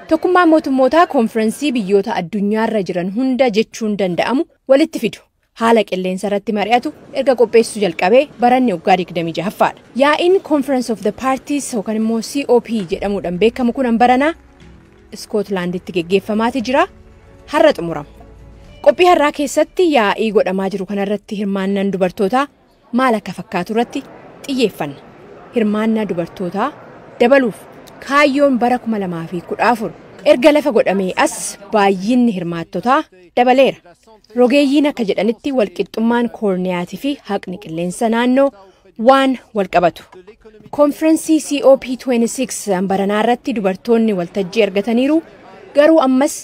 Tokkummaan mootummootaa konferensii biyyoota addunyaarra jiran hunda jechuun danda'amu walitti fidu. Haala qilleensa irratti mari'atu erga qopheessuu jalqabee baranni waggaa 26ffaadha. Yaa'iin Conference of the Parties yookaan immoo COP jedhamuudhaan beekamu kun baranaa Iskootlaanditti geggeeffamaati jira. Har'a xumurama. Qophii har'aa keessatti yaa'ii godhamaa jiru kanarratti hirmaannaan dubartootaa maal akka fakkaatu irratti xiyyeeffanna. Hirmaannaa dubartootaa dabaluuf kaayyoon bara 2014 erga lafa godhamee as baay'inni hirmaattotaa dabaleera. Rogeeyyiin akka jedhanitti walqixxummaan koorniyaatii fi haqni qilleensa naannoo waan wal qabatu. Konferensii COP26 baranaa irratti dubartoonni waltajjii argataniiru garuu ammas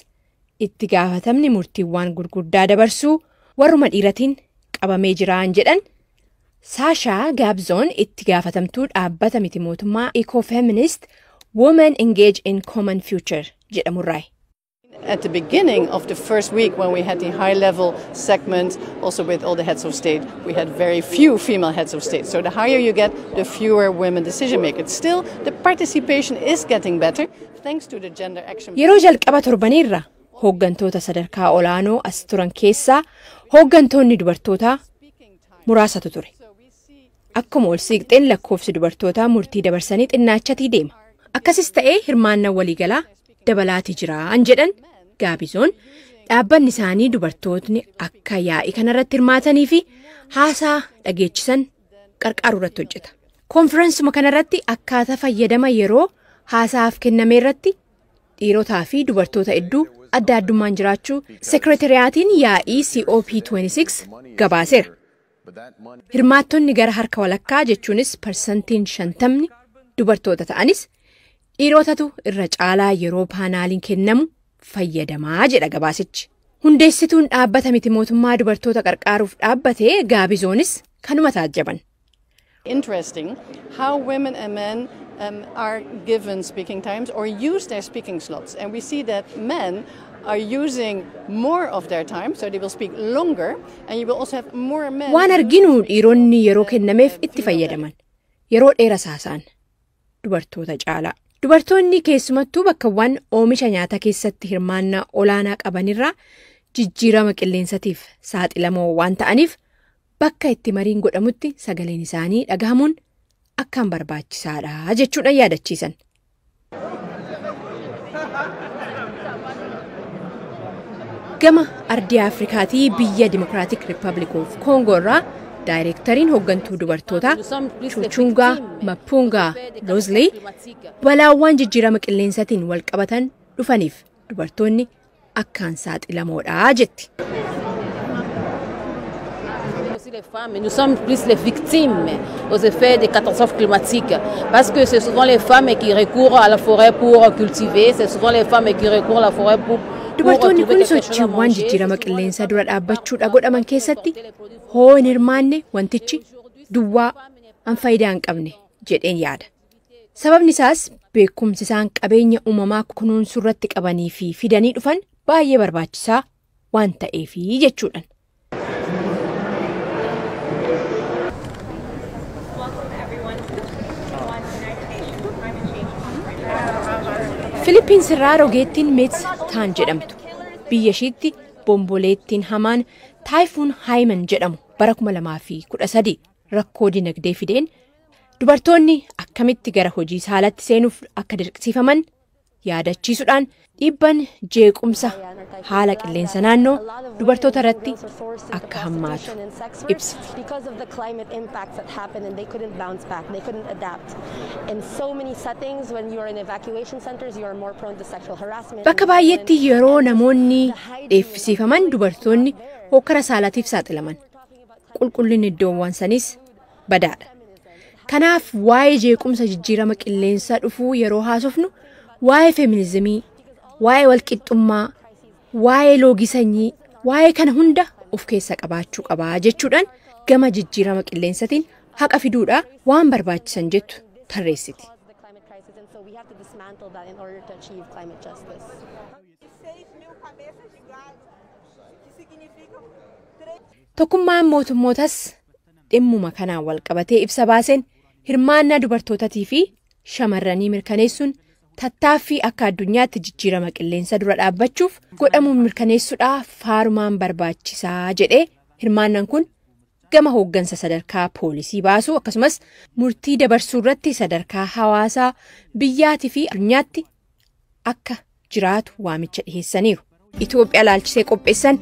itti gaafatamni murtiiwwan gurguddaa dabarsuu warruma dhiiratiin qabamee jiraan jedhan. Saashaa Gaabzoon itti gaafatamtuu dhaabbata miti mootummaa Ecofeminist Women Engage in Common Future jedhamurraa. At the beginning of the first week when we had the high-level segment, also with all the heads of state, we had very few female heads of state. So the higher you get, the fewer women decision makers. Still, the participation is getting better thanks to the gender action. Yeroo jalqaba torbanirra hooggantoota sadarkaa olaanoo as turan keessaa hooggantoonni dubartootaa muraasatu ture. Akkuma ol siiqxeen lakkoofsi dubartootaa murtii dabarsanii xinnaachatii deema. Akkasis ta'ee hirmaannaa waliigalaa dabalaatii jiraan jedhan Gaabizoon dhaabbanni isaanii dubartootni akka yaa'ii kanarratti hirmaatanii fi haasaa dhageechisan qarqaaru irratti hojjeta. Konferensuma kanarratti akkaataa fayyadama yeroo haasaaf kenname irratti dhiirotaa fi dubartoota hedduu adda addummaan jiraachuu sekretariyaatiin yaa'ii COP26 gabaaseera. Hirmaattonni gara harka walakkaa jechuunis parsantiin 50 dubartoota ta'anis dhiirotatu irra caalaa yeroo paanaaliin kennamu fayyadamaa jedha gabaasichi. Hundeessituun dhaabbata miti mootummaa dubartoota qarqaaruuf dhaabbatee Gaabizoonis kanuma taajjaban. Interesting how women and men are given speaking times or use their speaking slots, and we see that men are using more of their time, so they will speak longer, and you will also have more men. Waan arginu dhiironni yeroo kennameef itti fayyadaman yeroo dheeraa haasa'an dubartoota caalaa. Dubartoonni keessumattuu bakkawwan oomisha nyaataa keessatti hirmaannaa olaanaa qabanirraa jijjiirama qilleensatiif saaxilamoo waan ta'aniif bakka itti mariin godhamutti sagaleen isaanii dhagahamuun akkaan barbaachisaadha jechuudhaan yaadachiisan. Gama ardii Afrikaatii biyya Democratic Republic of Congo irraa Daayireektariin hooggantuu dubartootaa Chuchungaa Mapungaa Lozley balaawwan jijjiirama qilleensatiin wal qabatan dhufaniif dubartoonni akkaan saaxilamoodha jetti. Nous sommes plus les victimes aux effets des catastrophes climatiques parce que c'est souvent les femmes qui recourent à la forêt pour cultiver, c'est souvent les femmes qui recourent à la forêt pour dubartoonni kun sochiiwwan jijjiirama qilleensaa dura dhaabbachuudha godhaman keessatti hoo hin hirmaanne wantichi duwwaa an faayidaa hin qabne jedheen yaada. Sababni isaas beekumsi isaan qabeenya uumamaa kunuunsuu irratti qabanii fi fidanii dhufan baay'ee barbaachisaa waan ta'eefi jechuudhaan. Philippines irraa rogeettiin Meets Taan jedhamtu biyya ishiitti bomboleettiin hamaan Taayifuun Haayiman jedhamu bara 2013 rakkoo dinagdee fideen dubartoonni akkamitti gara hojii saalatti seenuuf akka dirqisiifaman yaadachiisuudhaan dhiibban jeequmsa haala qilleensa naannoo dubartoota irratti akka hammaatu ibsa. Bakka baay'eetti yeroo namoonni dheeffisiifaman dubartoonni hokkara saalaatiif saaxilaman. Qulqullinni iddoowwan sanis badaadha. Kanaaf waa'ee jeequmsa jijjiirama qilleensaa dhufuu yeroo haasofnu waa'ee feminizimii, waa'ee walqixxummaa, waa'ee loogii sanyii, waa'ee kana hunda of keessa qabaachuu qabaa jechuudhaan gama jijjiirama qilleensatiin haqa fiduudha waan barbaachisan jettu tarreessiti. Tokkummaan mootummootas dhimmuma kanaan wal qabatee ibsa baaseen hirmaannaa dubartootaatii fi shamarranii mirkaneessuun tattaaffii akka addunyaatti jijjiirama qilleensa dura dhaabbachuuf godhamuun mirkaneessuudhaaf faarumaan barbaachisaa jedhee hirmaannaan kun gama hooggansa sadarkaa poolisii baasuu akkasumas murtii dabarsuu irratti sadarkaa hawaasaa biyyaatii fi addunyaatti akka jiraatu waamicha dhiheessaniiru. Itoophiyaa laalchisee qopheessan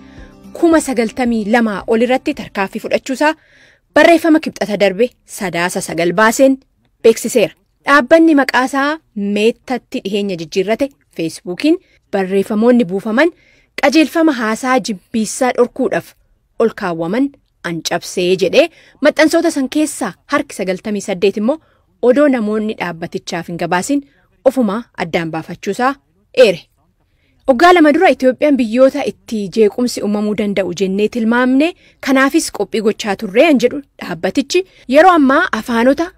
92,000 ol irratti tarkaanfii fudhachuusaa barreeffama kibxata darbe 9 baaseen beeksiseera. Dhaabbanni maqaasaa meettatti dhiheenya jijjiirrate feesbuukiin barreeffamoonni buufaman qajeelfama haasaa jibbiinsaa dhorkuudhaaf ol kaawwaman ancabsee jedhee maxxansoota san keessaa harki 98 immoo odoo namoonni dhaabbatichaaf hin gabaasin ofumaa addaan baafachuusaa eere. Waggaa 2 dura Itoophiyaan biyyoota itti jeequmsi uumamuu danda'u jennee tilmaamne kanaafis qophii gochaa turree jedhu dhaabbatichi yeroo ammaa afaanota